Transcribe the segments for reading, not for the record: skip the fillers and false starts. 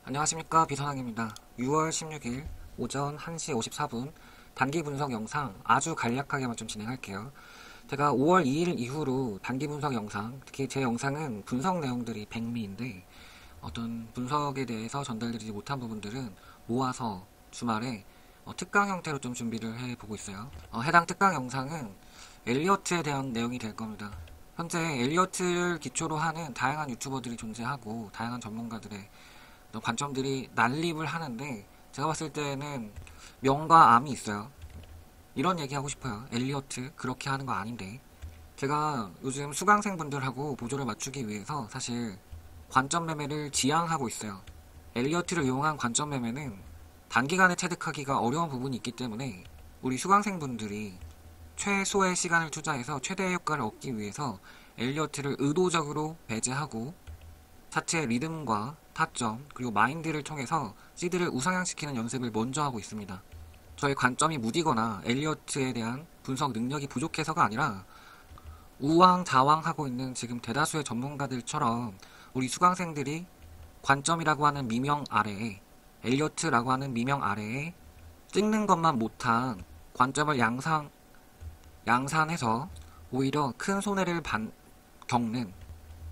안녕하십니까, 비선왕입니다. 6월 16일 오전 1시 54분 단기 분석 영상 아주 간략하게만 좀 진행할게요. 제가 5월 2일 이후로 단기 분석 영상, 특히 제 영상은 분석 내용들이 백미인데 어떤 분석에 대해서 전달드리지 못한 부분들은 모아서 주말에 특강 형태로 좀 준비를 해보고 있어요. 해당 특강 영상은 엘리어트에 대한 내용이 될 겁니다. 현재 엘리어트를 기초로 하는 다양한 유튜버들이 존재하고 다양한 전문가들의 관점들이 난립을 하는데, 제가 봤을 때는 명과 암이 있어요. 이런 얘기 하고 싶어요. 엘리어트 그렇게 하는 거 아닌데. 제가 요즘 수강생분들하고 보조를 맞추기 위해서 사실 관점 매매를 지향하고 있어요. 엘리어트를 이용한 관점 매매는 단기간에 체득하기가 어려운 부분이 있기 때문에 우리 수강생분들이 최소의 시간을 투자해서 최대의 효과를 얻기 위해서 엘리어트를 의도적으로 배제하고 차트의 리듬과 타점 그리고 마인드를 통해서 시드를 우상향시키는 연습을 먼저 하고 있습니다. 저의 관점이 무디거나 엘리어트에 대한 분석 능력이 부족해서가 아니라 우왕좌왕하고 있는 지금 대다수의 전문가들처럼 우리 수강생들이 관점이라고 하는 미명 아래에, 엘리어트라고 하는 미명 아래에 찍는 것만 못한 관점을 양산해서 오히려 큰 손해를 겪는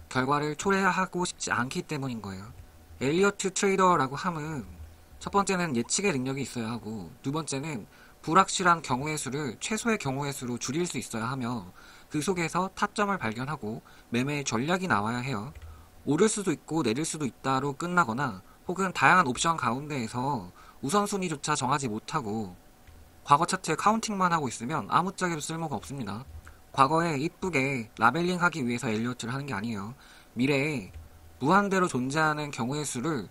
결과를 초래하고 싶지 않기 때문인 거예요. 엘리어트 트레이더라고 함은 첫 번째는 예측의 능력이 있어야 하고, 두 번째는 불확실한 경우의 수를 최소의 경우의 수로 줄일 수 있어야 하며, 그 속에서 타점을 발견하고 매매의 전략이 나와야 해요. 오를 수도 있고 내릴 수도 있다로 끝나거나, 혹은 다양한 옵션 가운데에서 우선순위조차 정하지 못하고 과거 차트에 카운팅만 하고 있으면 아무짝에도 쓸모가 없습니다. 과거에 이쁘게 라벨링 하기 위해서 엘리어트를 하는 게 아니에요. 미래에 무한대로 존재하는 경우의 수를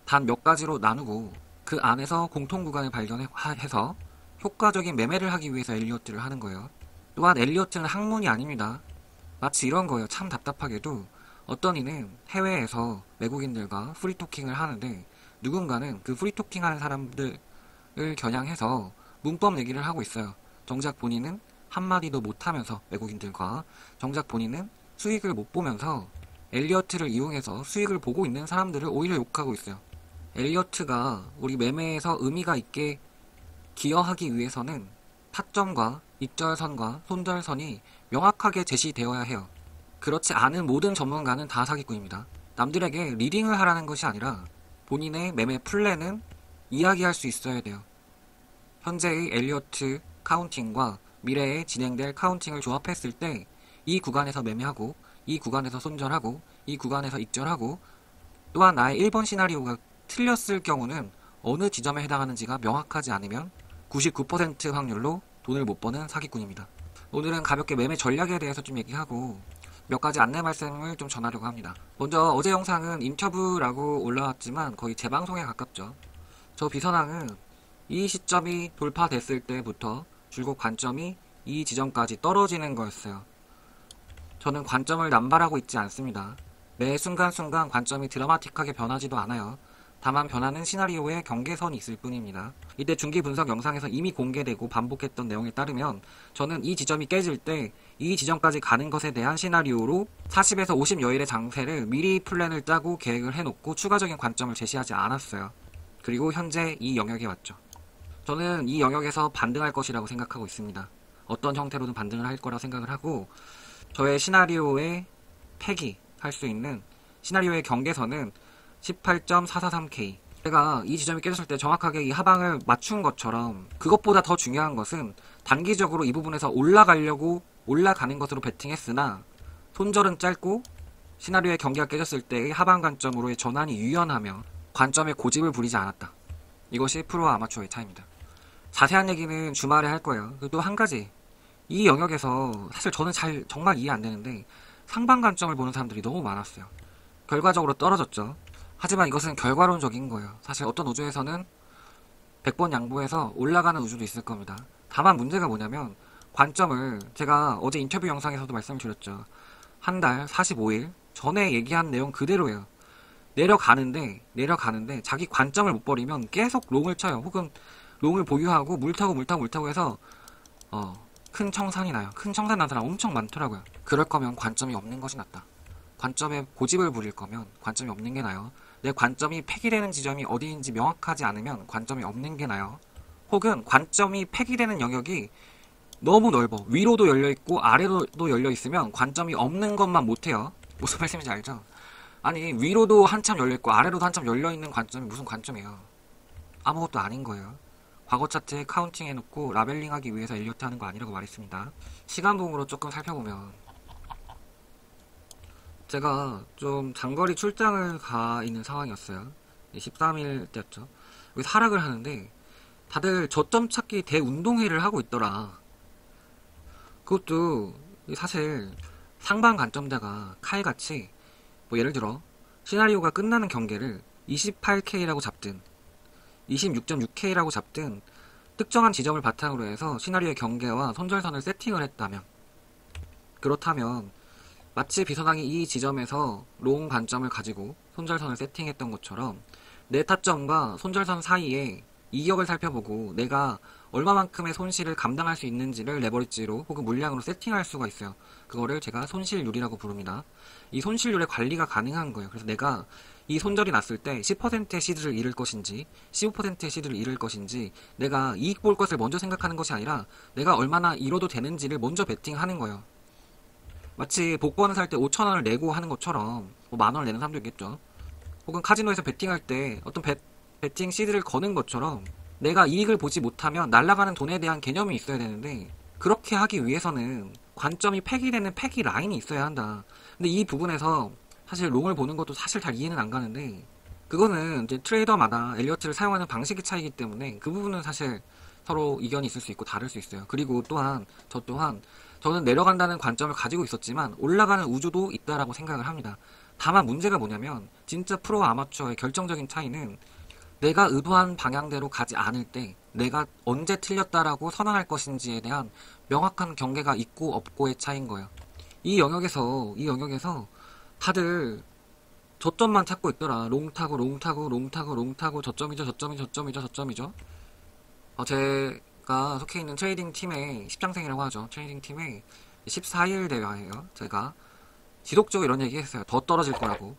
단 몇 가지로 나누고 그 안에서 공통 구간을 발견해서 효과적인 매매를 하기 위해서 엘리어트를 하는 거예요. 또한 엘리어트는 학문이 아닙니다. 마치 이런 거예요. 참 답답하게도 어떤 이는 해외에서 외국인들과 프리토킹을 하는데, 누군가는 그 프리토킹 하는 사람들을 겨냥해서 문법 얘기를 하고 있어요. 정작 본인은 한마디도 못하면서, 외국인들과 정작 본인은 수익을 못 보면서 엘리어트를 이용해서 수익을 보고 있는 사람들을 오히려 욕하고 있어요. 엘리어트가 우리 매매에서 의미가 있게 기여하기 위해서는 타점과 익절선과 손절선이 명확하게 제시되어야 해요. 그렇지 않은 모든 전문가는 다 사기꾼입니다. 남들에게 리딩을 하라는 것이 아니라 본인의 매매 플랜은 이야기할 수 있어야 돼요. 현재의 엘리어트 카운팅과 미래에 진행될 카운팅을 조합했을 때 이 구간에서 매매하고, 이 구간에서 손절하고, 이 구간에서 익절하고, 또한 나의 1번 시나리오가 틀렸을 경우는 어느 지점에 해당하는지가 명확하지 않으면 99% 확률로 돈을 못 버는 사기꾼입니다. 오늘은 가볍게 매매 전략에 대해서 좀 얘기하고 몇 가지 안내 말씀을 좀 전하려고 합니다. 먼저 어제 영상은 인터뷰라고 올라왔지만 거의 재방송에 가깝죠. 저 비선왕은 이 시점이 돌파됐을 때부터 줄곧 관점이 이 지점까지 떨어지는 거였어요. 저는 관점을 남발하고 있지 않습니다. 매 순간순간 관점이 드라마틱하게 변하지도 않아요. 다만 변하는 시나리오에 경계선이 있을 뿐입니다. 이때 중기 분석 영상에서 이미 공개되고 반복했던 내용에 따르면 저는 이 지점이 깨질 때 이 지점까지 가는 것에 대한 시나리오로 40에서 50여일의 장세를 미리 플랜을 짜고 계획을 해놓고 추가적인 관점을 제시하지 않았어요. 그리고 현재 이 영역에 왔죠. 저는 이 영역에서 반등할 것이라고 생각하고 있습니다. 어떤 형태로든 반등을 할 거라 생각을 하고, 저의 시나리오에 할 수 있는 시나리오의 경계선은 18.443K. 제가 이 지점이 깨졌을 때 정확하게 이 하방을 맞춘 것처럼, 그것보다 더 중요한 것은 단기적으로 이 부분에서 올라가는 것으로 베팅했으나 손절은 짧고 시나리오의 경계가 깨졌을 때의 하방 관점으로의 전환이 유연하며 관점에 고집을 부리지 않았다. 이것이 프로와 아마추어의 차이입니다. 자세한 얘기는 주말에 할 거예요. 또 한 가지, 이 영역에서 사실 저는 정말 이해 안 되는데 상방 관점을 보는 사람들이 너무 많았어요. 결과적으로 떨어졌죠. 하지만 이것은 결과론적인 거예요. 사실 어떤 우주에서는 100번 양보해서 올라가는 우주도 있을 겁니다. 다만 문제가 뭐냐면, 관점을 제가 어제 인터뷰 영상에서도 말씀을 드렸죠. 한 달 45일 전에 얘기한 내용 그대로예요. 내려가는데 자기 관점을 못 버리면 계속 롱을 쳐요. 혹은 롱을 보유하고 물 타고 해서 큰 청산이 나요. 큰 청산 난 사람 엄청 많더라고요. 그럴 거면 관점이 없는 것이 낫다. 관점에 고집을 부릴 거면 관점이 없는 게 나아요. 내 관점이 폐기되는 지점이 어디인지 명확하지 않으면 관점이 없는 게 나아요. 혹은 관점이 폐기되는 영역이 너무 넓어. 위로도 열려있고 아래로도 열려있으면 관점이 없는 것만 못해요. 무슨 말씀인지 알죠? 아니, 위로도 한참 열려있고 아래로도 한참 열려있는 관점이 무슨 관점이에요? 아무것도 아닌 거예요. 과거 차트에 카운팅 해놓고 라벨링 하기 위해서 엘리어트 하는 거 아니라고 말했습니다. 시간봉으로 조금 살펴보면, 제가 좀 장거리 출장을 가 있는 상황이었어요. 13일 때였죠. 여기서 하락을 하는데 다들 저점 찾기 대운동회를 하고 있더라. 그것도 사실 상방 관점자가 칼같이 뭐 예를 들어 시나리오가 끝나는 경계를 28K라고 잡든 26.6K라고 잡든 특정한 지점을 바탕으로 해서 시나리오의 경계와 손절선을 세팅을 했다면, 그렇다면 마치 비선왕이 이 지점에서 롱 관점을 가지고 손절선을 세팅했던 것처럼 내 타점과 손절선 사이에 이격을 살펴보고 내가 얼마만큼의 손실을 감당할 수 있는지를 레버리지로 혹은 물량으로 세팅할 수가 있어요. 그거를 제가 손실률이라고 부릅니다. 이 손실률의 관리가 가능한 거예요. 그래서 내가 이 손절이 났을 때 10%의 시드를 잃을 것인지 15%의 시드를 잃을 것인지 내가 이익 볼 것을 먼저 생각하는 것이 아니라 내가 얼마나 잃어도 되는지를 먼저 베팅하는 거예요. 마치 복권을 살 때 5,000원을 내고 하는 것처럼 뭐 만원을 내는 사람도 있겠죠. 혹은 카지노에서 베팅할 때 어떤 베팅 시드를 거는 것처럼 내가 이익을 보지 못하면 날아가는 돈에 대한 개념이 있어야 되는데, 그렇게 하기 위해서는 관점이 폐기되는 폐기 라인이 있어야 한다. 근데 이 부분에서 사실 롱을 보는 것도 사실 잘 이해는 안 가는데, 그거는 이제 트레이더마다 엘리어트를 사용하는 방식의 차이기 때문에 그 부분은 사실 서로 이견이 있을 수 있고 다를 수 있어요. 그리고 또한 저는 내려간다는 관점을 가지고 있었지만 올라가는 우주도 있다라고 생각을 합니다. 다만 문제가 뭐냐면 진짜 프로와 아마추어의 결정적인 차이는 내가 의도한 방향대로 가지 않을 때 내가 언제 틀렸다라고 선언할 것인지에 대한 명확한 경계가 있고 없고의 차이인 거예요. 이 영역에서 다들 저점만 찾고 있더라. 롱 타고 저점이죠. 제가 속해 있는 트레이딩 팀의 십장생이라고 하죠. 트레이딩 팀의 14일 대회예요. 제가 지속적으로 이런 얘기 했어요. 더 떨어질 거라고.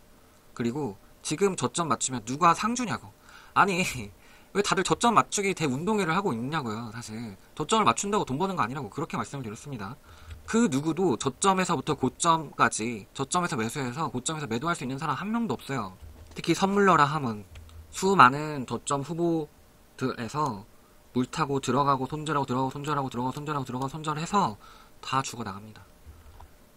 그리고 지금 저점 맞추면 누가 상주냐고. 아니, 왜 다들 저점 맞추기 대운동회를 하고 있냐고요. 사실 저점을 맞춘다고 돈 버는 거 아니라고 그렇게 말씀을 드렸습니다. 그 누구도 저점에서부터 고점까지, 저점에서 매수해서 고점에서 매도할 수 있는 사람 한 명도 없어요. 특히 선물러라 함은 수많은 저점 후보들에서 물 타고 들어가고 손절하고 들어가고 손절하고 들어가고 손절하고 들어가고 손절해서 다 죽어나갑니다.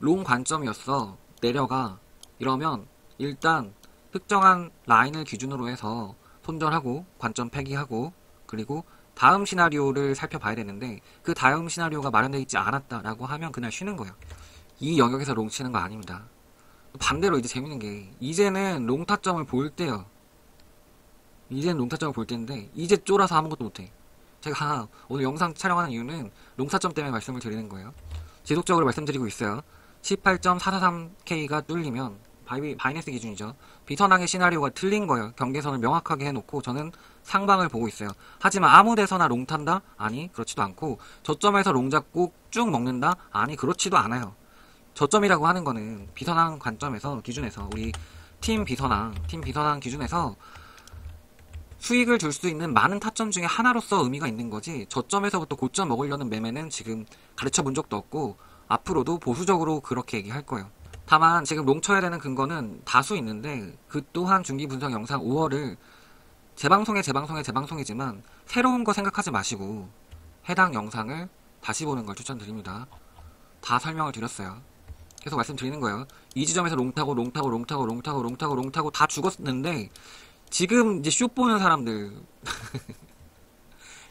롱 관점이었어. 내려가. 이러면 일단 특정한 라인을 기준으로 해서 손절하고 관점 폐기하고, 그리고 다음 시나리오를 살펴봐야 되는데 그 다음 시나리오가 마련되어 있지 않았다라고 하면 그날 쉬는 거예요. 이 영역에서 롱 치는 거 아닙니다. 반대로 이제 재밌는 게, 이제는 롱 타점을 볼 때요. 이제는 롱 타점을 볼 때인데 이제 쫄아서 아무것도 못해. 제가 오늘 영상 촬영하는 이유는 롱 타점 때문에 말씀을 드리는 거예요. 지속적으로 말씀드리고 있어요. 18.443K가 뚫리면 바이낸스 기준이죠. 비선항의 시나리오가 틀린 거예요. 경계선을 명확하게 해놓고 저는 상방을 보고 있어요. 하지만 아무 데서나 롱 탄다? 아니, 그렇지도 않고, 저점에서 롱 잡고 쭉 먹는다? 아니, 그렇지도 않아요. 저점이라고 하는 거는 비선항 관점에서, 기준에서, 우리 팀 비선항 기준에서 수익을 줄 수 있는 많은 타점 중에 하나로서 의미가 있는 거지, 저점에서부터 고점 먹으려는 매매는 지금 가르쳐 본 적도 없고 앞으로도 보수적으로 그렇게 얘기할 거예요. 다만 지금 롱 쳐야 되는 근거는 다수 있는데, 그 또한 중기 분석 영상 5월을 재방송이지만 새로운 거 생각하지 마시고 해당 영상을 다시 보는 걸 추천드립니다. 다 설명을 드렸어요. 계속 말씀드리는 거예요. 이 지점에서 롱 타고 다 죽었는데 지금 이제 쇼 보는 사람들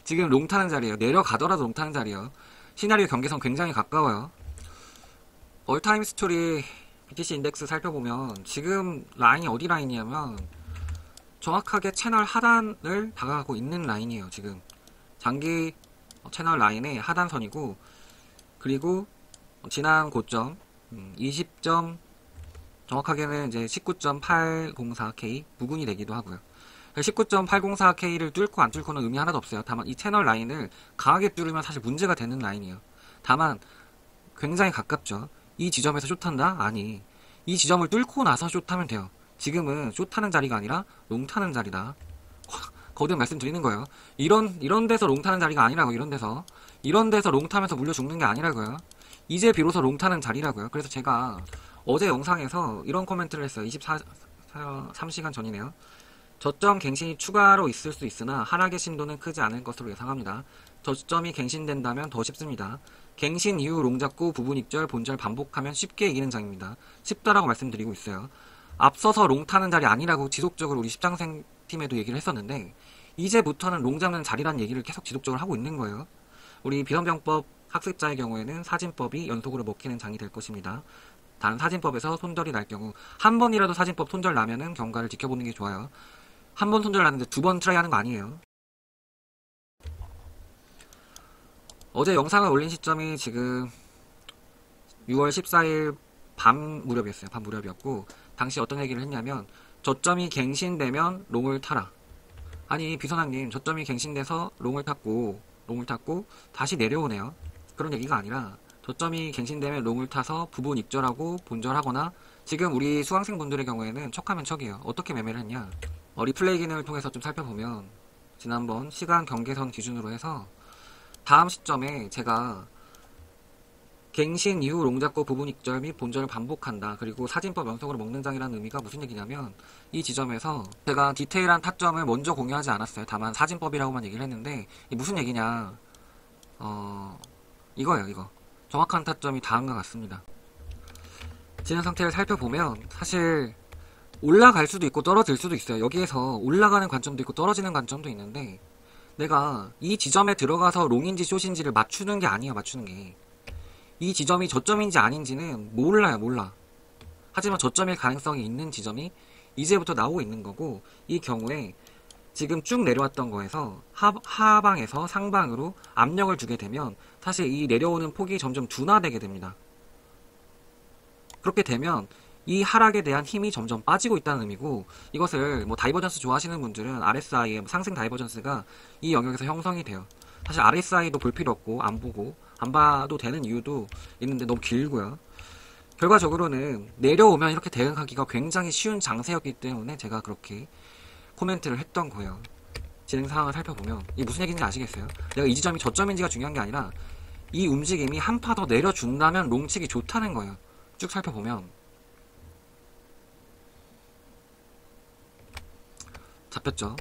지금 롱 타는 자리에요. 내려가더라도 롱 타는 자리에요. 시나리오 경계선 굉장히 가까워요. 얼타임 스토리 BTC 인덱스 살펴보면 지금 라인이 어디 라인이냐면 정확하게 채널 하단을 다가가고 있는 라인이에요. 지금 장기 채널 라인의 하단선이고, 그리고 지난 고점 20점, 정확하게는 이제 19.804K 부근이 되기도 하고요. 19.804K를 뚫고 안 뚫고는 의미 하나도 없어요. 다만 이 채널 라인을 강하게 뚫으면 사실 문제가 되는 라인이에요. 다만 굉장히 가깝죠. 이 지점에서 숏한다? 아니, 이 지점을 뚫고 나서 숏하면 돼요. 지금은 숏 타는 자리가 아니라 롱 타는 자리다. 거듭 말씀드리는 거예요. 이런 데서 롱 타는 자리가 아니라고. 이런 데서 롱 타면서 물려 죽는 게 아니라고요. 이제 비로소 롱 타는 자리라고요. 그래서 제가 어제 영상에서 이런 코멘트를 했어요. 3시간 전이네요. 저점 갱신이 추가로 있을 수 있으나 하락의 신도는 크지 않을 것으로 예상합니다. 저점이 갱신된다면 더 쉽습니다. 갱신 이후 롱 잡고 부분 입절, 본절 반복하면 쉽게 이기는 장입니다. 쉽다라고 말씀드리고 있어요. 앞서서 롱 타는 자리 아니라고 지속적으로 우리 십장생 팀에도 얘기를 했었는데 이제부터는 롱 잡는 자리란 얘기를 계속 지속적으로 하고 있는 거예요. 우리 비선병법 학습자의 경우에는 사진법이 연속으로 먹히는 장이 될 것입니다. 단 사진법에서 손절이 날 경우 한 번이라도 사진법 손절 나면은 경과를 지켜보는 게 좋아요. 한 번 손절 나는데 두 번 트라이 하는 거 아니에요. 어제 영상을 올린 시점이 지금 6월 14일 밤 무렵이었어요. 밤 무렵이었고 당시 어떤 얘기를 했냐면 저점이 갱신되면 롱을 타라. 아니 비선왕님 저점이 갱신돼서 롱을 탔고 다시 내려오네요. 그런 얘기가 아니라 저점이 갱신되면 롱을 타서 부분 입절하고 본절하거나 지금 우리 수강생분들의 경우에는 척하면 척이에요. 어떻게 매매를 했냐. 리플레이 기능을 통해서 좀 살펴보면 지난번 시간 경계선 기준으로 해서 다음 시점에 제가 갱신 이후 롱 잡고 부분 입절 및 본절을 반복한다. 그리고 사진법 연속으로 먹는 장이라는 의미가 무슨 얘기냐면 이 지점에서 제가 디테일한 타점을 먼저 공유하지 않았어요. 다만 사진법이라고만 얘기를 했는데 이게 무슨 얘기냐. 이거예요. 이거. 정확한 타점이 다음과 같습니다. 진행 상태를 살펴보면 사실 올라갈 수도 있고 떨어질 수도 있어요. 여기에서 올라가는 관점도 있고 떨어지는 관점도 있는데 내가 이 지점에 들어가서 롱인지 숏인지를 맞추는 게 아니야. 맞추는 게. 이 지점이 저점인지 아닌지는 몰라. 하지만 저점일 가능성이 있는 지점이 이제부터 나오고 있는 거고 이 경우에 지금 쭉 내려왔던 거에서 하방에서 상방으로 압력을 주게 되면 사실 이 내려오는 폭이 점점 둔화되게 됩니다. 그렇게 되면 이 하락에 대한 힘이 점점 빠지고 있다는 의미고 이것을 뭐 다이버전스 좋아하시는 분들은 RSI의 상승 다이버전스가 이 영역에서 형성이 돼요. 사실 RSI도 볼 필요 없고 안 보고 안 봐도 되는 이유도 있는데 너무 길고요. 결과적으로는 내려오면 이렇게 대응하기가 굉장히 쉬운 장세였기 때문에 제가 그렇게 코멘트를 했던 거예요. 진행 상황을 살펴보면 이게 무슨 얘기인지 아시겠어요? 내가 이 지점이 저점인지가 중요한 게 아니라 이 움직임이 한 파 더 내려준다면 롱치기 좋다는 거예요. 쭉 살펴보면 잡혔죠.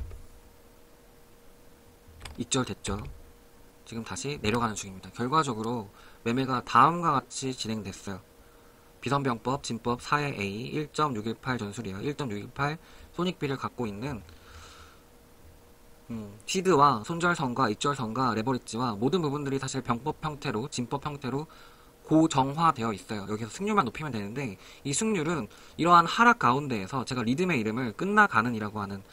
입절됐죠. 지금 다시 내려가는 중입니다. 결과적으로 매매가 다음과 같이 진행됐어요. 비선병법, 진법 4의 A 1.618 전술이에요. 1.618 손익비를 갖고 있는 시드와 손절선과 입절선과 레버리지와 모든 부분들이 사실 병법 형태로 진법 형태로 고정화되어 있어요. 여기서 승률만 높이면 되는데 이 승률은 이러한 하락 가운데에서 제가 리듬의 이름을 끝나가는 이라고 하는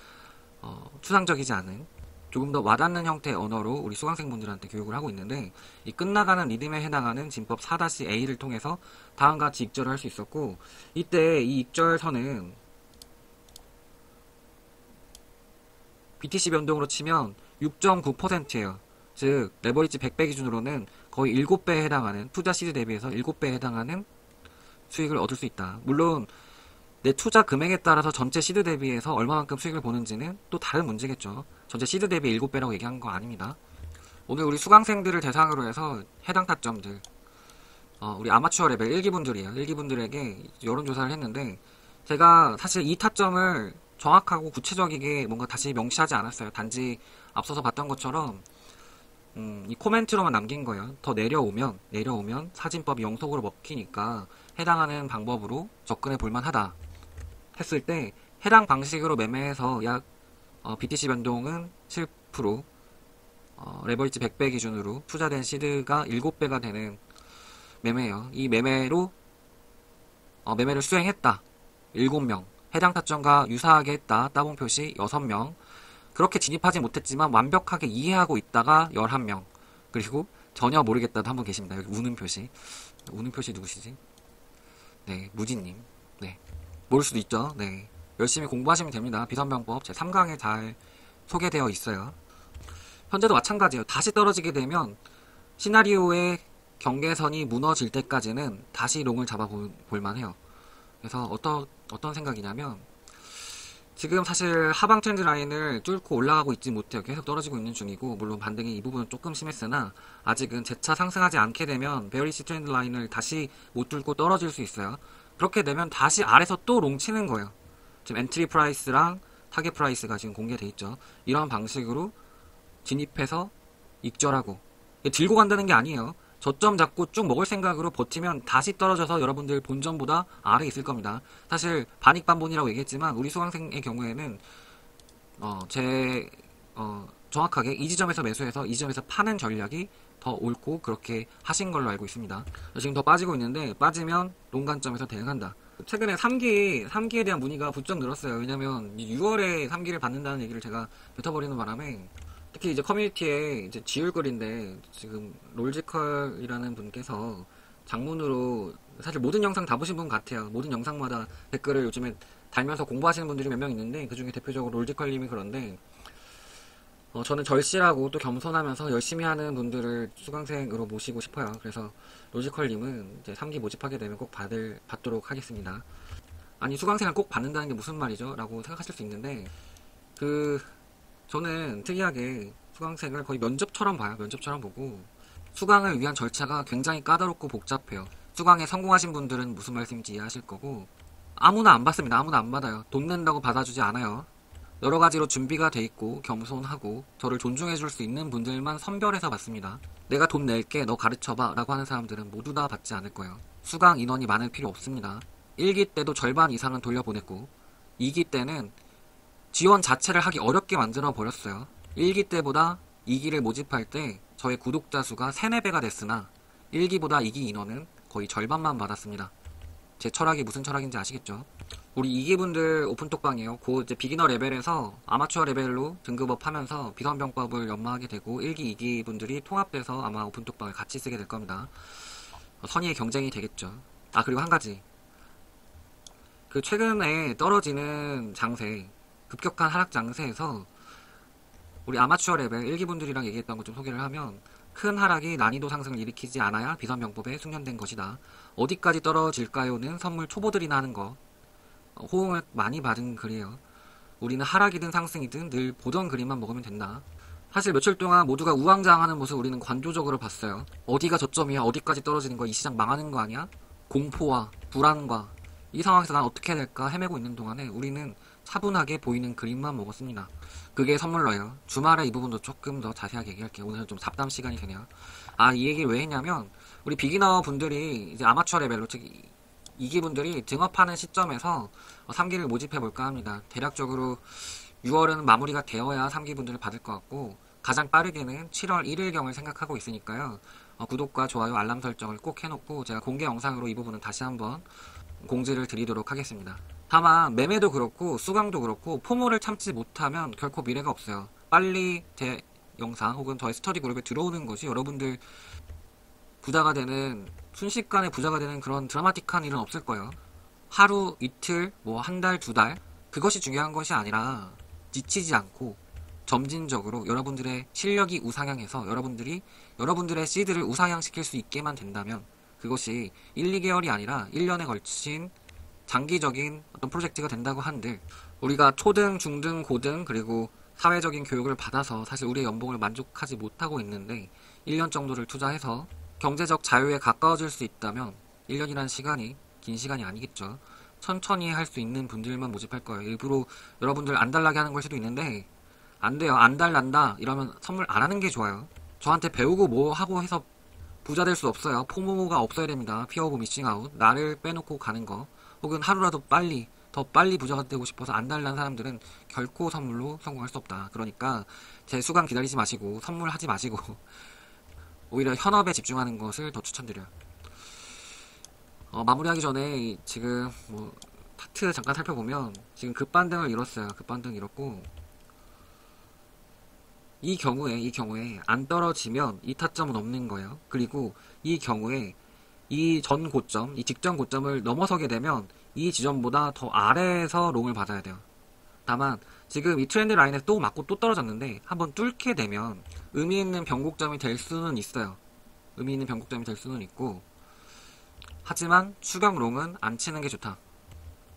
추상적이지 않은 조금 더 와닿는 형태의 언어로 우리 수강생분들한테 교육을 하고 있는데 이 끝나가는 리듬에 해당하는 진법 4-A를 통해서 다음과 같이 입절을 할 수 있었고 이때 이 입절선은 BTC 변동으로 치면 6.9%예요. 즉 레버리지 100배 기준으로는 거의 7배에 해당하는 투자 시드 대비해서 7배에 해당하는 수익을 얻을 수 있다. 물론 내 투자 금액에 따라서 전체 시드 대비해서 얼마만큼 수익을 보는지는 또 다른 문제겠죠. 전체 시드 대비 7배라고 얘기한 거 아닙니다. 오늘 우리 수강생들을 대상으로 해서 해당 타점들 우리 아마추어 레벨 1기분들이에요. 1기분들에게 여론조사를 했는데 제가 사실 이 타점을 정확하고 구체적이게 뭔가 다시 명시하지 않았어요. 단지 앞서서 봤던 것처럼 이 코멘트로만 남긴 거예요. 더 내려오면 사진법이 영속으로 먹히니까 해당하는 방법으로 접근해 볼만하다 했을 때 해당 방식으로 매매해서 약 BTC 변동은 7%, 레버리지 100배 기준으로 투자된 시드가 7배가 되는 매매예요. 이 매매로 매매를 수행했다. 7명. 해당 타점과 유사하게 했다. 따봉 표시 6명. 그렇게 진입하지 못했지만 완벽하게 이해하고 있다가 11명. 그리고 전혀 모르겠다도 한 분 계십니다. 여기 우는 표시. 우는 표시 누구시지? 네, 무진님. 네. 모를 수도 있죠. 네. 열심히 공부하시면 됩니다. 비선병법 제 3강에 잘 소개되어 있어요. 현재도 마찬가지예요. 다시 떨어지게 되면 시나리오의 경계선이 무너질 때까지는 다시 롱을 잡아볼 만해요. 그래서 어떤 생각이냐면 지금 사실 하방 트렌드 라인을 뚫고 올라가고 있지 못해요. 계속 떨어지고 있는 중이고, 물론 반등이 이 부분은 조금 심했으나 아직은 재차 상승하지 않게 되면 베어리시 트렌드 라인을 다시 못 뚫고 떨어질 수 있어요. 그렇게 되면 다시 아래서 또 롱 치는 거예요. 지금 엔트리 프라이스랑 타겟 프라이스가 지금 공개돼 있죠. 이런 방식으로 진입해서 익절하고, 들고 간다는 게 아니에요. 저점 잡고 쭉 먹을 생각으로 버티면 다시 떨어져서 여러분들 본전보다 아래에 있을 겁니다. 사실 반익반본이라고 얘기했지만 우리 수강생의 경우에는 정확하게 이 지점에서 매수해서 이 지점에서 파는 전략이 더 옳고 그렇게 하신 걸로 알고 있습니다. 지금 더 빠지고 있는데 빠지면 롱관점에서 대응한다. 최근에 3기에 대한 문의가 부쩍 늘었어요. 왜냐면 6월에 3기를 받는다는 얘기를 제가 뱉어버리는 바람에, 특히 이제 커뮤니티에 이제 지울글인데 지금 롤지컬이라는 분께서 장문으로 사실 모든 영상 다 보신 분 같아요. 모든 영상마다 댓글을 요즘에 달면서 공부하시는 분들이 몇 명 있는데 그 중에 대표적으로 롤지컬님이 그런데, 저는 절실하고 또 겸손하면서 열심히 하는 분들을 수강생으로 모시고 싶어요. 그래서 롤지컬님은 이제 3기 모집하게 되면 꼭 받도록 하겠습니다. 아니, 수강생을 꼭 받는다는 게 무슨 말이죠? 라고 생각하실 수 있는데, 저는 특이하게 수강생을 거의 면접처럼 봐요. 면접처럼 보고, 수강을 위한 절차가 굉장히 까다롭고 복잡해요. 수강에 성공하신 분들은 무슨 말씀인지 이해하실 거고, 아무나 안 받습니다. 아무나 안 받아요. 돈 낸다고 받아주지 않아요. 여러 가지로 준비가 돼 있고 겸손하고 저를 존중해 줄 수 있는 분들만 선별해서 받습니다. 내가 돈 낼게, 너 가르쳐봐 라고 하는 사람들은 모두 다 받지 않을 거예요. 수강 인원이 많을 필요 없습니다. 1기 때도 절반 이상은 돌려보냈고 2기 때는 지원 자체를 하기 어렵게 만들어 버렸어요. 1기 때보다 2기를 모집할 때 저의 구독자 수가 3, 4배가 됐으나 1기보다 2기 인원은 거의 절반만 받았습니다. 제 철학이 무슨 철학인지 아시겠죠? 우리 2기분들 오픈톡방이에요. 곧 이제 비기너 레벨에서 아마추어 레벨로 등급업 하면서 비선병법을 연마하게 되고 1기, 2기 분들이 통합돼서 아마 오픈톡방을 같이 쓰게 될 겁니다. 선의의 경쟁이 되겠죠. 그리고 한 가지. 최근에 떨어지는 장세, 급격한 하락 장세에서 우리 아마추어 레벨 1기분들이랑 얘기했던 거 좀 소개를 하면, 큰 하락이 난이도 상승을 일으키지 않아야 비선병법에 숙련된 것이다. 어디까지 떨어질까요는 선물 초보들이나 하는 거. 호응을 많이 받은 글이에요. 우리는 하락이든 상승이든 늘 보던 그림만 먹으면 된다. 사실 며칠 동안 모두가 우왕좌왕하는 모습 우리는 관조적으로 봤어요. 어디가 저점이야, 어디까지 떨어지는 거야, 이 시장 망하는 거 아니야? 공포와 불안과 이 상황에서 난 어떻게 해야 될까 헤매고 있는 동안에 우리는 차분하게 보이는 그림만 먹었습니다. 그게 선물러예요. 주말에 이 부분도 조금 더 자세하게 얘기할게요. 오늘은 좀 잡담 시간이 되네요. 이 얘기를 왜 했냐면, 우리 비기너 분들이 이제 아마추어 레벨로, 즉 2기 분들이 등업하는 시점에서 3기를 모집해 볼까 합니다. 대략적으로 6월은 마무리가 되어야 3기 분들을 받을 것 같고, 가장 빠르게는 7월 1일경을 생각하고 있으니까요. 구독과 좋아요, 알람 설정을 꼭 해놓고 제가 공개 영상으로 이 부분은 다시 한번 공지를 드리도록 하겠습니다. 다만 매매도 그렇고 수강도 그렇고 포모를 참지 못하면 결코 미래가 없어요. 빨리 제 영상 혹은 저의 스터디 그룹에 들어오는 것이 여러분들 부자가 되는, 순식간에 부자가 되는 그런 드라마틱한 일은 없을 거예요. 하루, 이틀, 한 달, 2달, 그것이 중요한 것이 아니라 지치지 않고 점진적으로 여러분들의 실력이 우상향해서 여러분들의 시드를 우상향시킬 수 있게만 된다면, 그것이 1, 2개월이 아니라 1년에 걸친 장기적인 어떤 프로젝트가 된다고 한들, 우리가 초등, 중등, 고등 그리고 사회적인 교육을 받아서 사실 우리의 연봉을 만족하지 못하고 있는데 1년 정도를 투자해서 경제적 자유에 가까워질 수 있다면 1년이라는 시간이 긴 시간이 아니겠죠. 천천히 할 수 있는 분들만 모집할 거예요. 일부러 여러분들 안 달라게 하는 걸 수도 있는데, 안 돼요. 안 달란다 이러면 선물 안 하는 게 좋아요. 저한테 배우고 뭐 하고 해서 부자 될 수 없어요. 포모가 없어야 됩니다. 피어 오브 미싱 아웃, 나를 빼놓고 가는 거, 혹은 하루라도 더 빨리 부자가 되고 싶어서 안 달란 사람들은 결코 선물로 성공할 수 없다. 그러니까 제 수강 기다리지 마시고 선물하지 마시고 오히려 현업에 집중하는 것을 더 추천드려요. 마무리하기 전에 지금 차트 잠깐 살펴보면 지금 급반등을 이뤘어요. 급반등 이뤘고, 이 경우에 안 떨어지면 이 타점은 없는 거예요. 그리고 이 경우에 이 전 고점, 이 직전 고점을 넘어서게 되면 이 지점보다 더 아래에서 롱을 받아야 돼요. 다만 지금 이 트렌드 라인에서 또 맞고 또 떨어졌는데 한번 뚫게 되면 의미 있는 변곡점이 될 수는 있어요. 의미 있는 변곡점이 될 수는 있고, 하지만 추격 롱은 안 치는 게 좋다.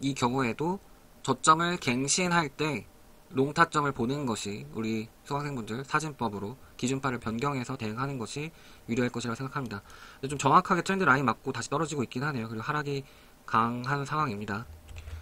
이 경우에도 저점을 갱신할 때 롱 타점을 보는 것이 우리 수강생분들 사진법으로 기준파를 변경해서 대응하는 것이 유리할 것이라고 생각합니다. 근데 좀 정확하게 트렌드 라인 맞고 다시 떨어지고 있긴 하네요. 그리고 하락이 강한 상황입니다.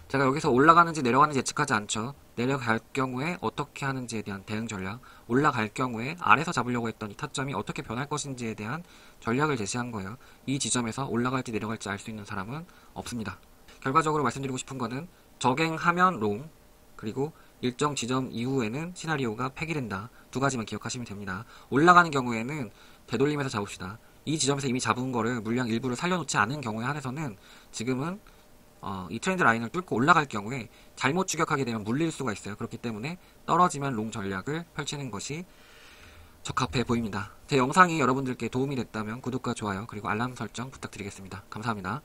제가 여기서 올라가는지 내려가는지 예측하지 않죠. 내려갈 경우에 어떻게 하는지에 대한 대응 전략, 올라갈 경우에 아래서 잡으려고 했던 이 타점이 어떻게 변할 것인지에 대한 전략을 제시한 거예요. 이 지점에서 올라갈지 내려갈지 알 수 있는 사람은 없습니다. 결과적으로 말씀드리고 싶은 거는 적행하면 롱, 그리고 일정 지점 이후에는 시나리오가 폐기된다. 두 가지만 기억하시면 됩니다. 올라가는 경우에는 되돌림해서 잡읍시다. 이 지점에서 이미 잡은 거를 물량 일부를 살려놓지 않은 경우에 한해서는 지금은 이 트렌드 라인을 뚫고 올라갈 경우에 잘못 추격하게 되면 물릴 수가 있어요. 그렇기 때문에 떨어지면 롱 전략을 펼치는 것이 적합해 보입니다. 제 영상이 여러분들께 도움이 됐다면 구독과 좋아요 그리고 알람 설정 부탁드리겠습니다. 감사합니다.